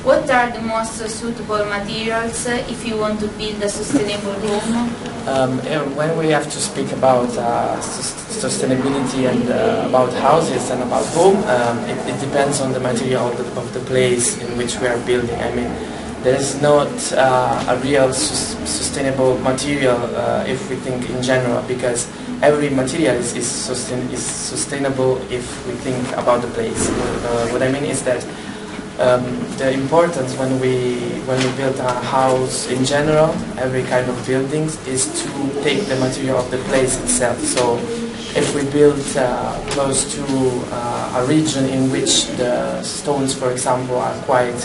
What are the most suitable materials if you want to build a sustainable home? When we have to speak about sustainability and about houses and about home, it depends on the material of the place in which we are building. I mean, there is not a real sustainable material if we think in general, because every material is sustainable if we think about the place. What I mean is that the importance when we build a house in general, every kind of buildings, is to take the material of the place itself. So if we build close to a region in which the stones, for example, are quite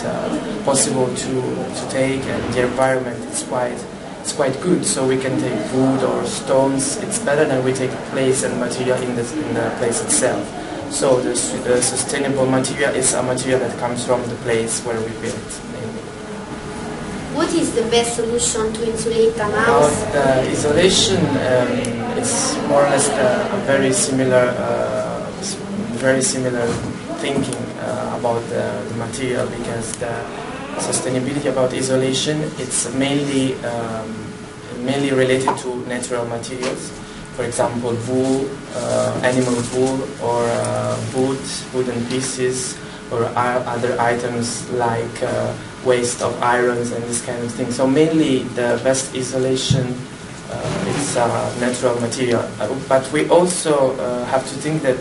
possible to take, and the environment is quite good, so we can take wood or stones, it's better than we take place and material in the place itself. So the sustainable material is a material that comes from the place where we build. What is the best solution to insulate a house? The isolation is more or less a very similar thinking about the material, because the sustainability about isolation, it's mainly related to natural materials. For example, wool, animal wool, or wooden pieces, or other items like waste of irons and this kind of thing. So mainly the best isolation is natural material. But we also have to think that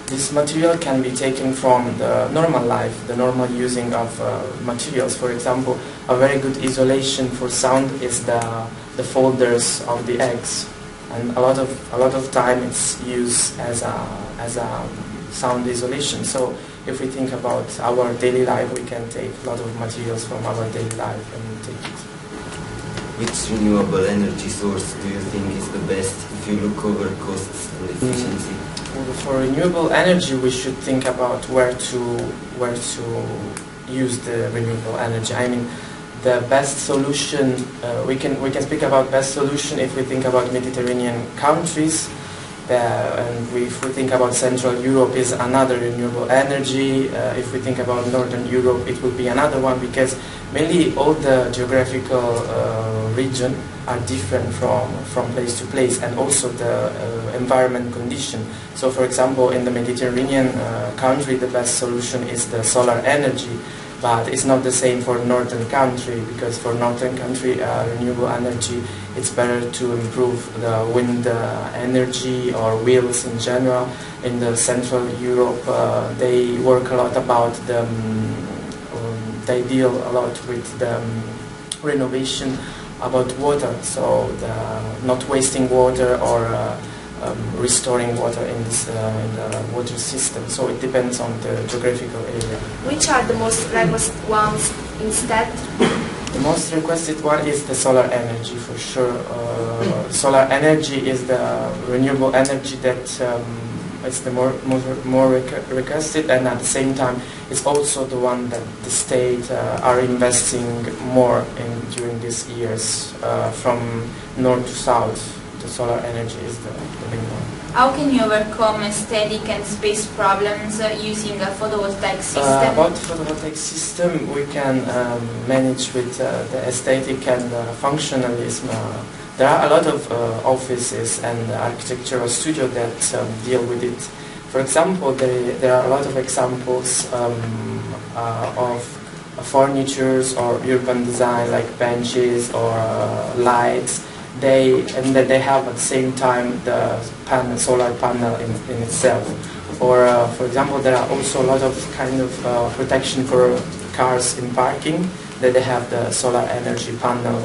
this material can be taken from the normal life, the normal using of materials. For example, a very good isolation for sound is the folders of the eggs. And a lot of time it's used as a sound isolation. So if we think about our daily life, we can take a lot of materials from our daily life and take it. Which renewable energy source do you think is the best if you look over costs and efficiency? Well, for renewable energy, we should think about where to use the renewable energy. I mean, the best solution, we can speak about best solution if we think about Mediterranean countries, and if we think about Central Europe is another renewable energy. If we think about Northern Europe, it will be another one, because mainly all the geographical region are different from place to place, and also the environment condition. So for example, in the Mediterranean country, the best solution is the solar energy. But it's not the same for northern country, because for northern country renewable energy, it's better to improve the wind energy or wheels in general. In the Central Europe, they work a lot about they deal a lot with the renovation about water, so not wasting water or restoring water in the water system. So it depends on the geographical area. Which are the most requested ones instead? The most requested one is the solar energy, for sure. Solar energy is the renewable energy that is the more requested, and at the same time it's also the one that the state are investing more in during these years, from north to south. The solar energy is the big one. How can you overcome aesthetic and space problems using a photovoltaic system? About photovoltaic system, we can manage with the aesthetic and functionalism. There are a lot of offices and architectural studios that deal with it. For example, there are a lot of examples of furnitures or urban design, like benches or lights. They have at the same time the solar panel in itself. Or for example, there are also a lot of kind of protection for cars in parking, that they have the solar energy panel